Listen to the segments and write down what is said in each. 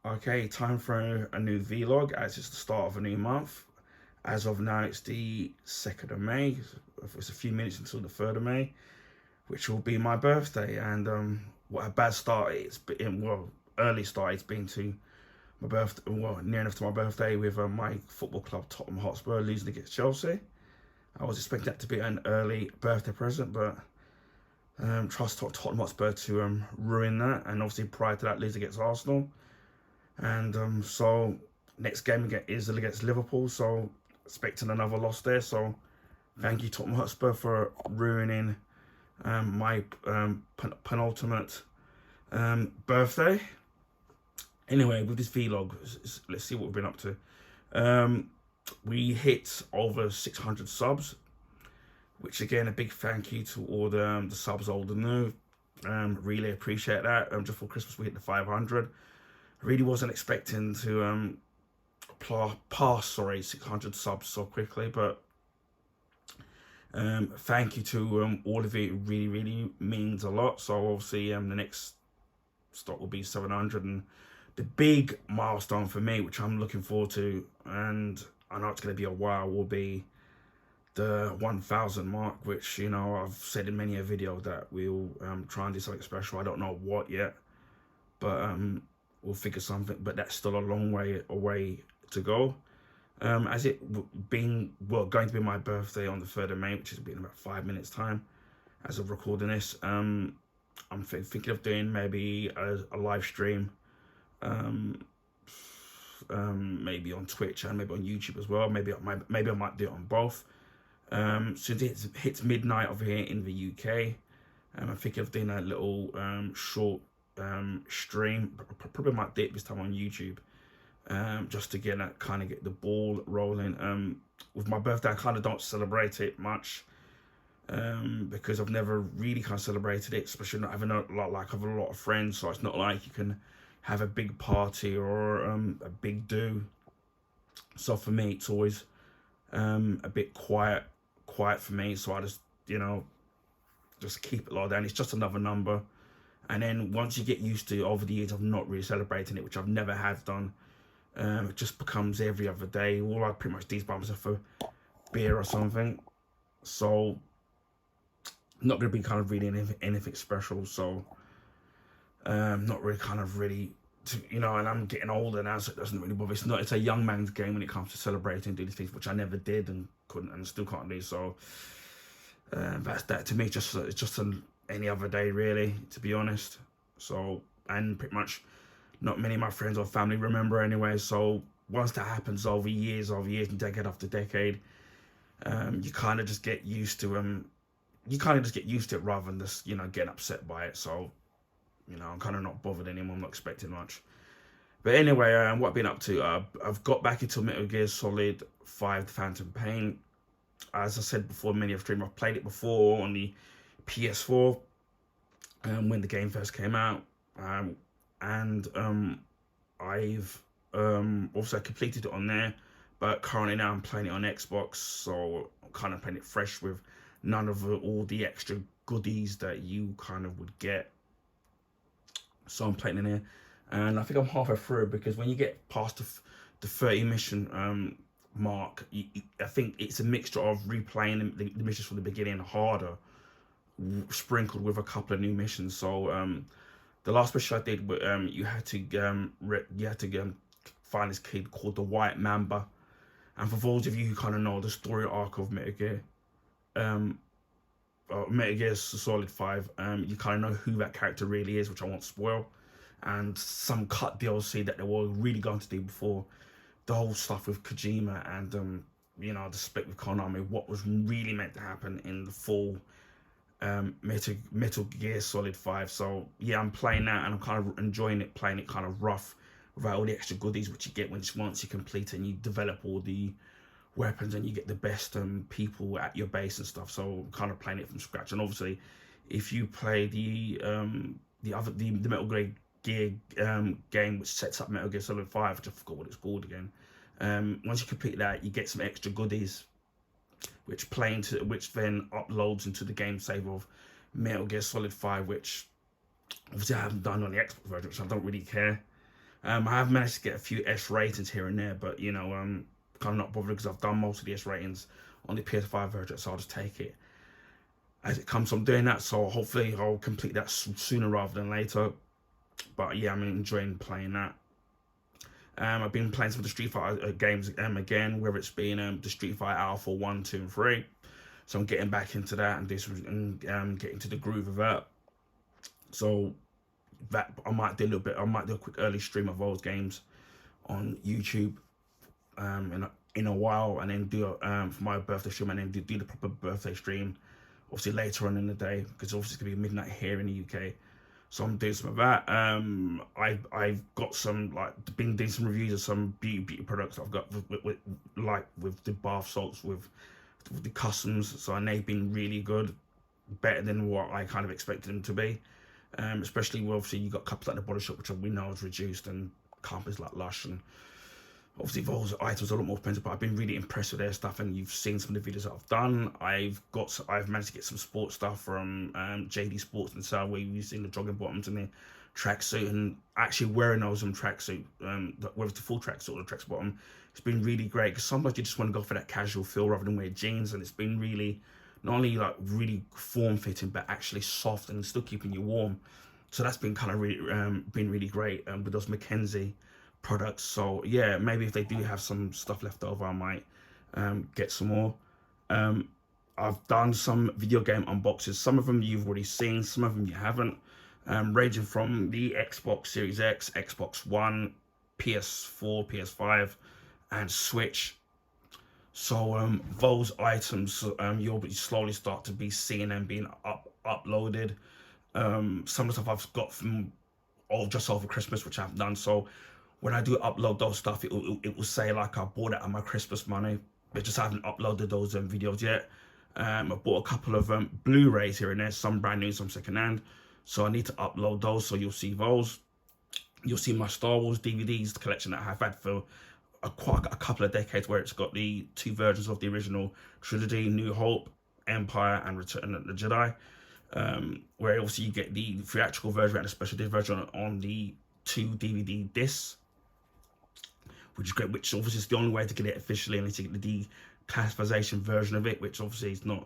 Okay, time for a new vlog as it's the start of a new month. As of now, it's the 2nd of May. It's a few minutes until the 3rd of May, which will be my birthday. And what a bad start it's been, well, early start it's been to my birthday, well, near enough to my birthday with my football club, Tottenham Hotspur, losing against Chelsea. I was expecting that to be an early birthday present, but trust Tottenham Hotspur to ruin that. And obviously, prior to that, losing against Arsenal. And so next game again is against Liverpool, so expecting another loss there. So thank you Tottenham Hotspur for ruining my penultimate birthday. Anyway, with this vlog, let's see what we've been up to. We hit over 600 subs, which again, a big thank you to all the subs old and new. Really appreciate that. Just for Christmas we hit the 500. Really wasn't expecting to pass 600 subs so quickly, but thank you to all of it. It really means a lot. So obviously the next stop will be 700, and the big milestone for me, which I'm looking forward to, and I know it's going to be a while, will be the 1,000 mark, which, you know, I've said in many a video that we'll try and do something special. I don't know what yet, but we'll figure something, but that's still a long way away to go. As it being, well, going to be my birthday on the 3rd of May, which has been about 5 minutes time as of recording this, I'm thinking of doing maybe a live stream, maybe on Twitch and maybe on YouTube as well. Maybe I might do it on both. Since it hits midnight over here in the UK, I'm thinking of doing a little short stream. Probably might do it this time on YouTube, just to get the ball rolling. With my birthday, I kind of don't celebrate it much, because I've never really kind of celebrated it, especially not having a lot of friends. So it's not like you can have a big party or a big do. So for me, it's always a bit quiet for me. So I just, you know, just keep it low down. It's just another number. And then once you get used to, over the years of not really celebrating it, which I've never have done, it just becomes every other day. All I pretty much do is buy myself a beer or something. So not going to be kind of really anything special. So not really you know, and I'm getting older now, so it doesn't really bother. It's a young man's game when it comes to celebrating and doing these things, which I never did and couldn't and still can't do. So that's that to me. It's just any other day, really, to be honest. So, and pretty much not many of my friends or family remember anyway. So once that happens over years and decade after decade, you kind of just get used to it rather than just, you know, getting upset by it. So, you know, I'm kind of not bothered anymore. I'm not expecting much. But anyway, what I've been up to, I've got back into Metal Gear Solid 5: The Phantom Pain. As I said before, many of stream, I've played it before on the PS4 when the game first came out, and I've also completed it on there, but currently now I'm playing it on Xbox, so I'm kind of playing it fresh with none of all the extra goodies that you kind of would get. So I'm playing in here, and I think I'm halfway through, because when you get past the 30 mission mark, I think it's a mixture of replaying the missions from the beginning harder, sprinkled with a couple of new missions. So the last mission I did, you had to find this kid called the White Mamba, and for those of you who kind of know the story arc of Metal Gear Solid 5, you kind of know who that character really is, which I won't spoil, and some cut DLC that they were really going to do before the whole stuff with Kojima and you know, the split with Konami, what was really meant to happen in the full Metal Gear Solid 5. So yeah, I'm playing that and I'm kind of enjoying it, playing it kind of rough without all the extra goodies which you get once you complete and you develop all the weapons and you get the best people at your base and stuff. So I'm kind of playing it from scratch. And obviously, if you play the Metal Gear game which sets up Metal Gear Solid 5, which I forgot what it's called again, once you complete that, you get some extra goodies which then uploads into the game save of Metal Gear Solid 5, which obviously I haven't done on the Xbox version, which I don't really care. I have managed to get a few S ratings here and there, but you know, kind of not bothered because I've done most of the S ratings on the PS5 version, so I'll just take it as it comes. I'm doing that, so hopefully I'll complete that sooner rather than later. But yeah, I'm enjoying playing that. I've been playing some of the Street Fighter games again, whether it's been the Street Fighter Alpha 1, 2, and 3. So I'm getting back into that and getting to the groove of that. So that I might do a little bit. I might do a quick early stream of those games on YouTube in a while, and then do for my birthday stream, and then do the proper birthday stream obviously later on in the day, because obviously it's gonna be midnight here in the UK. So I'm doing some of that. I've got some, like, been doing some reviews of some beauty products that I've got with the bath salts with the customs. So, and they've been really good, better than what I kind of expected them to be. Especially with, obviously, you got couple like the Body Shop, which we know is reduced, and companies like Lush, and obviously those items are a lot more expensive, but I've been really impressed with their stuff, and you've seen some of the videos that I've done. I've managed to get some sports stuff from JD Sports and so, where you've seen the jogging bottoms and the tracksuit, and actually wearing those tracksuit, whether it's the full tracksuit or the tracksuit bottom, it's been really great, because sometimes you just want to go for that casual feel rather than wear jeans, and it's been really, not only like really form fitting, but actually soft and still keeping you warm. So that's been kind of really been really great with those Mackenzie products. So yeah, maybe if they do have some stuff left over, I might get some more. I've done some video game unboxes. Some of them you've already seen, some of them you haven't, ranging from the Xbox Series X, Xbox One, PS4, PS5, and Switch. So those items, you'll slowly start to be seeing them being uploaded. Some of the stuff I've got from just over Christmas, which I've done. So when I do upload those stuff, it will say like I bought it on my Christmas money, but just haven't uploaded those videos yet. I bought a couple of Blu-rays here and there, some brand new, some secondhand. So I need to upload those, so you'll see those. You'll see my Star Wars DVDs collection that I've had for quite a couple of decades, where it's got the 2 versions of the original trilogy, New Hope, Empire, and Return of the Jedi. Where obviously you get the theatrical version and a special disc version on the 2 DVD discs, which is great, which obviously is the only way to get it officially, and to get the declassification version of it, which obviously is not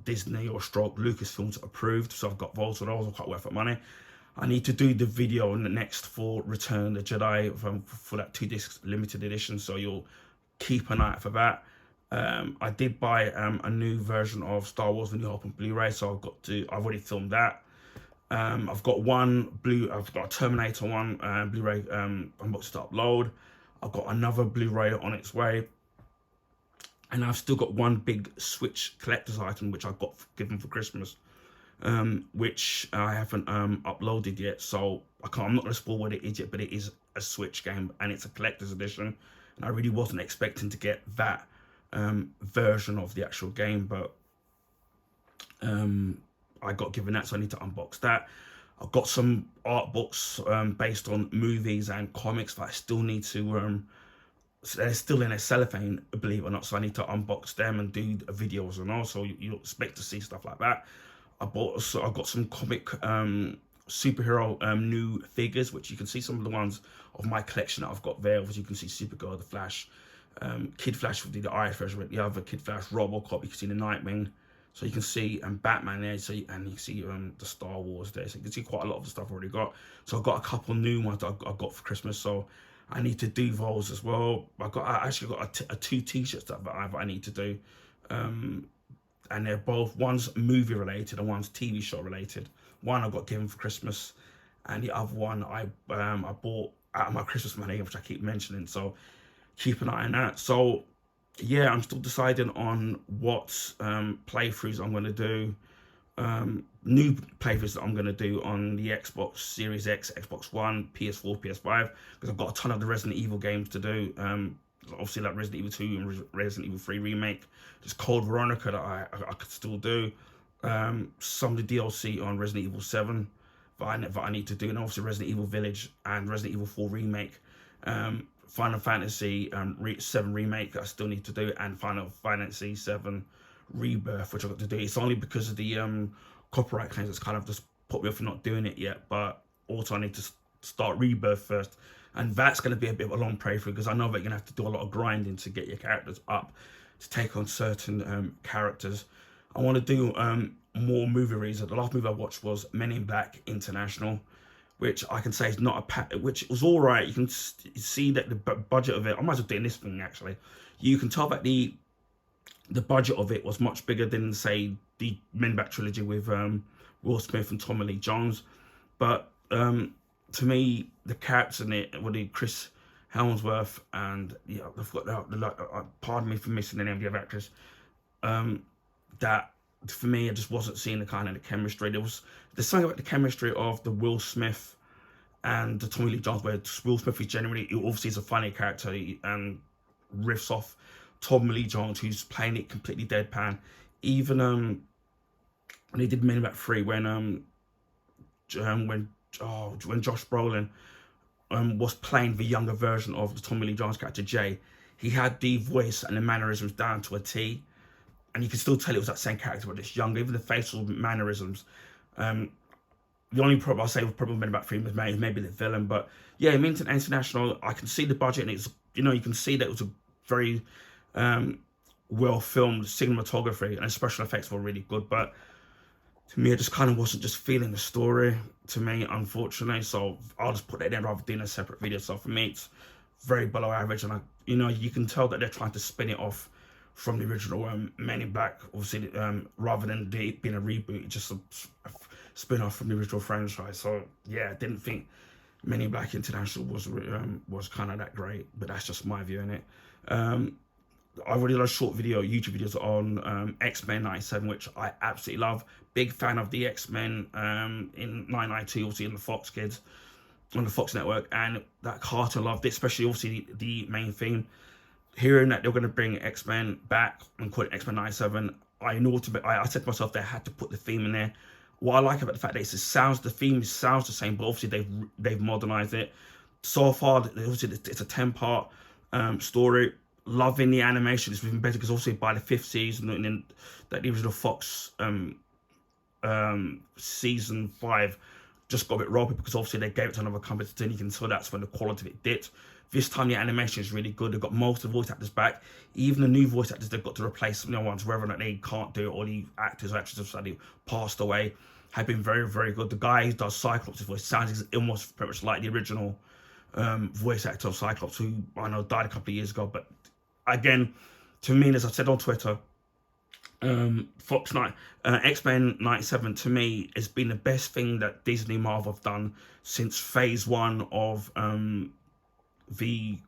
Disney or stroke Lucasfilms approved. So I've got those, so those are quite worth it money. I need to do the video next for Return of the Jedi for that 2 disc limited edition, so you'll keep an eye out for that. I did buy a new version of Star Wars: The New Hope on Blu-ray, so I've already filmed that. I've got a Terminator 1 Blu-ray unboxed to upload. I've got another Blu-ray on its way, and I've still got one big Switch collector's item which I got given for Christmas, which I haven't uploaded yet. So I'm not gonna spoil what it is yet, but it is a Switch game and it's a collector's edition, and I really wasn't expecting to get that version of the actual game, but I got given that, so I need to unbox that. I've got some art books based on movies and comics that I still need to so they're still in a cellophane, believe it or not, so I need to unbox them and do videos and all, so you expect to see stuff like that. I've got some comic superhero new figures, which you can see some of the ones of my collection that I've got there. As you can see, Supergirl, the Flash, Kid Flash with the Irish version, the other Kid Flash, Robocop, you can see the Nightwing, so you can see Batman there, so and you can see the Star Wars there, so you can see quite a lot of the stuff I've already got. So I've got a couple new ones that I got for Christmas, so I need to do those as well. I actually got a 2 t-shirts that I need to do, and they're both, one's movie related and one's TV show related. One I got given for Christmas, and the other one I bought out of my Christmas money, which I keep mentioning, so keep an eye on that. So yeah, I'm still deciding on what playthroughs I'm going to do, new playthroughs that I'm going to do on the Xbox Series X, Xbox One, PS4, PS5, because I've got a ton of the Resident Evil games to do, obviously like Resident Evil 2 and Resident Evil 3 Remake. There's Code Veronica that I could still do, some of the DLC on Resident Evil 7 that I need to do, and obviously Resident Evil Village and Resident Evil 4 Remake, Final Fantasy 7 Remake that I still need to do, and Final Fantasy 7 Rebirth, which I've got to do. It's only because of the copyright claims that's kind of just put me off for not doing it yet, but also I need to start Rebirth first, and that's going to be a bit of a long playthrough because I know that you're going to have to do a lot of grinding to get your characters up to take on certain characters. I want to do more movie reasons. The last movie I watched was Men in Black International, which I can say is not a which was all right. You can see that the budget of it, I might as well do this thing actually. You can tell that the budget of it was much bigger than, say, the Men in Black trilogy with Will Smith and Tommy Lee Jones. But to me, the characters in it, Chris Hemsworth and I've got pardon me for missing the name of the other actress. That for me, I just wasn't seeing the kind of the chemistry. There's something about the chemistry of the Will Smith and the Tommy Lee Jones, where Will Smith is generally, obviously is a funny character and riffs off Tommy Lee Jones, who's playing it completely deadpan. Even when they did Men in Black 3, when Josh Brolin was playing the younger version of the Tommy Lee Jones character Jay, he had the voice and the mannerisms down to a T, and you can still tell it was that same character but it's younger. Even the facial mannerisms. The only problem I'll say with probably Men in Black 3 was maybe the villain, but yeah, International, I can see the budget, and it's, you can see that it was a very well filmed cinematography, and special effects were really good, but to me, I just kind of wasn't just feeling the story, to me, unfortunately. So I'll just put that in rather than a separate video. So for me, it's very below average, and you can tell that they're trying to spin it off from the original Men in Black, obviously, rather than it being a reboot, just a spin-off from the original franchise. So yeah, I didn't think Men in Black International was kind of that great, but that's just my view in it. I already done a short video, YouTube videos on X-Men 97, which I absolutely love. Big fan of the X-Men in 1992, obviously in the Fox Kids, on the Fox network, and that cartoon, loved it, especially obviously the main theme. Hearing that they were going to bring X-Men back and call it X-Men 97, I said to myself they had to put the theme in there. What I like about the fact that the theme sounds the same, but obviously they've modernized it. So far, obviously it's a 10-part story. Loving the animation. It's even better because obviously by the 5th season, and then that the original Fox season 5 just got a bit robbed because obviously they gave it to another company, then you can tell that's when the quality of it dipped. This time the animation is really good. They've got most of the voice actors back. Even the new voice actors they've got to replace some new ones, whether or not they can't do it, or the actors or actresses have sadly passed away, have been very, very good. The guy who does Cyclops' voice sounds almost pretty much like the original voice actor of Cyclops, who I know died a couple of years ago. But again, to me, as I said on Twitter, X-Men 97 to me has been the best thing that Disney Marvel have done since phase 1 of the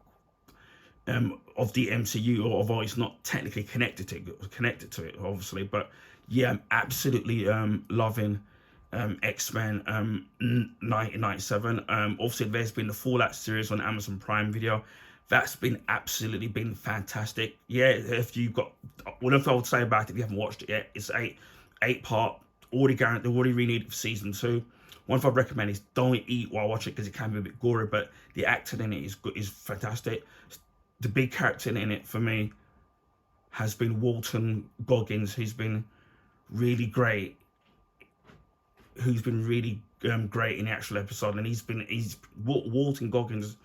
MCU, although it's not technically connected to it, obviously. But yeah, I'm absolutely loving X-Men 1997. Obviously, there's been the Fallout series on Amazon Prime Video. That's been fantastic. Yeah, if you've got, whatever I would say about it, if you haven't watched it yet, it's 8-part, already guaranteed, already renewed for season 2. One thing I'd recommend is don't eat while watching it because it can be a bit gory, but the acting in it is good, is fantastic. The big character in it for me has been Walton Goggins, who's been really great. Who's been really great in the actual episode, and Walton Goggins.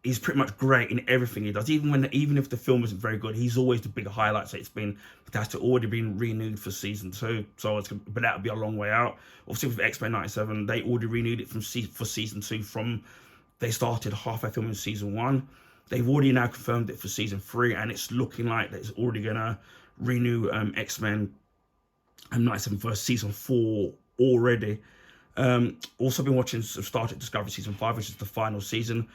He's pretty much great in everything he does. Even if the film isn't very good, he's always the big highlight. So it's been fantastic. Already been renewed for season 2. So but that would be a long way out. Obviously with X-Men 97, they already renewed it for season 2. They started halfway filming season 1. They've already now confirmed it for season 3, and it's looking like it's already gonna renew X-Men 97 for season 4 already. Also been watching Star Trek Discovery season 5, which is the final season.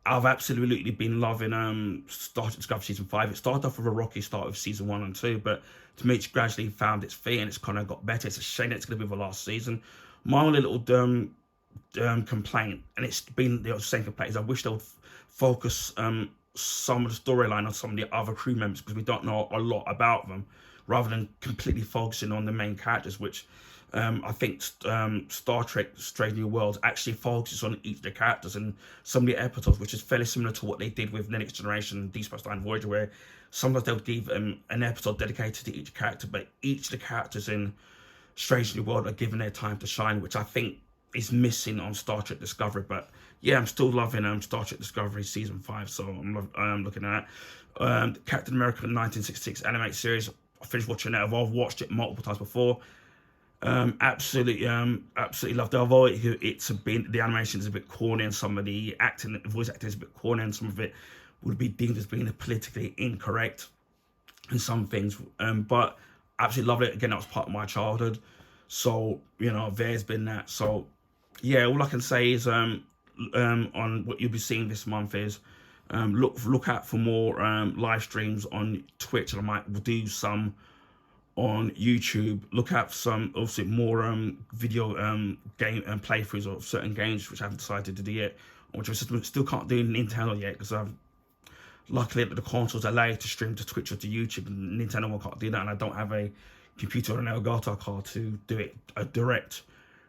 I've absolutely been loving Star Trek Discovery season 5. It started off with a rocky start of season 1 and 2, but to me, it's gradually found its feet and it's kind of got better. It's a shame that it's going to be the last season. My only little complaint, and it's been the same complaint, is I wish they would focus some of the storyline on some of the other crew members, because we don't know a lot about them, rather than completely focusing on the main characters, which I think Star Trek Strange New Worlds actually focuses on each of the characters in some of the episodes, which is fairly similar to what they did with The Next Generation, Deep Space Nine, Voyager, where sometimes they'll give an episode dedicated to each character, but each of the characters in Strange New World are given their time to shine, which I think is missing on Star Trek Discovery. But yeah, I'm still loving Star Trek Discovery season 5, so I'm looking at Captain America 1966 animated series. I finished watching it. I've watched it multiple times before. Absolutely loved it. Although it's been, the animation is a bit corny, and some of the acting, voice acting is a bit corny, and some of it would be deemed as being politically incorrect in some things. But absolutely loved it. Again, that was part of my childhood. So, you know, there's been that. So yeah, all I can say is on what you'll be seeing this month is look out for more live streams on Twitch, and I might do some on YouTube. Look out for some, obviously, more video game and playthroughs of certain games which I haven't decided to do yet, which I still can't do Nintendo yet, because I've luckily the consoles allow you to stream to Twitch or to YouTube, and Nintendo can't do that, and I don't have a computer or an Elgato card to do it a direct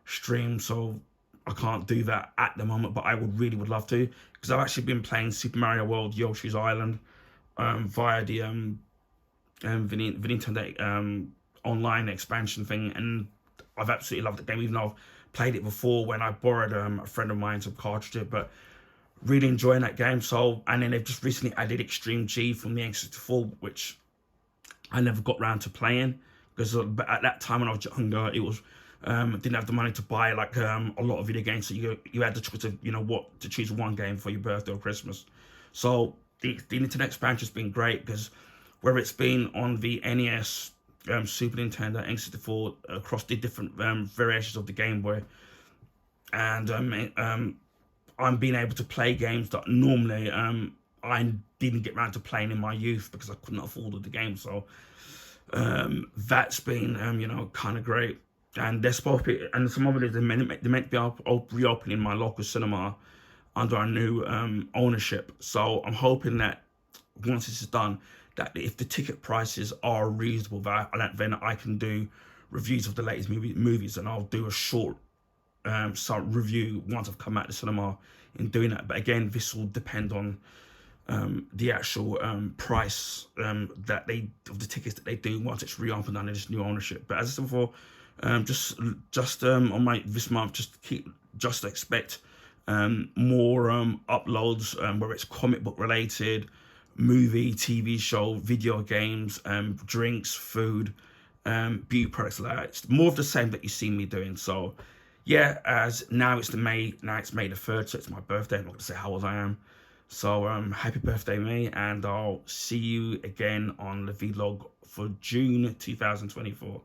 stream, so I can't do that at the moment. But I would love to, because I've actually been playing Super Mario World Yoshi's Island via the Nintendo online expansion thing, and I've absolutely loved the game, even though I've played it before when I borrowed a friend of mine some cartridge, but really enjoying that game. So, and then they've just recently added Extreme G from the N64, which I never got round to playing, because at that time when I was younger, it was didn't have the money to buy like a lot of video games, so you had the choice of, you know, what to choose one game for your birthday or Christmas. So the Nintendo expansion's been great, because whether it's been on the NES, Super Nintendo, N64, across the different variations of the Game Boy, and I'm being able to play games that normally I didn't get around to playing in my youth because I couldn't afford all the games. So that's been you know, kind of great. And they're supposed to be, and some of it is they're meant to be reopening my local cinema under our new ownership. So I'm hoping that once this is done, that if the ticket prices are reasonable, then I can do reviews of the latest movies, and I'll do a short review once I've come out of the cinema in doing that. But again, this will depend on the actual price that of the tickets that they do once it's reopened under this new ownership. But as I said before, just on this month, just expect more uploads, whether it's comic book related, movie, TV show, video games, drinks, food, beauty products, like that. It's more of the same that you see me doing. So yeah, as now it's May the 3rd, so it's my birthday. I'm not gonna say how old I am. So happy birthday, me, and I'll see you again on the vlog for June 2024.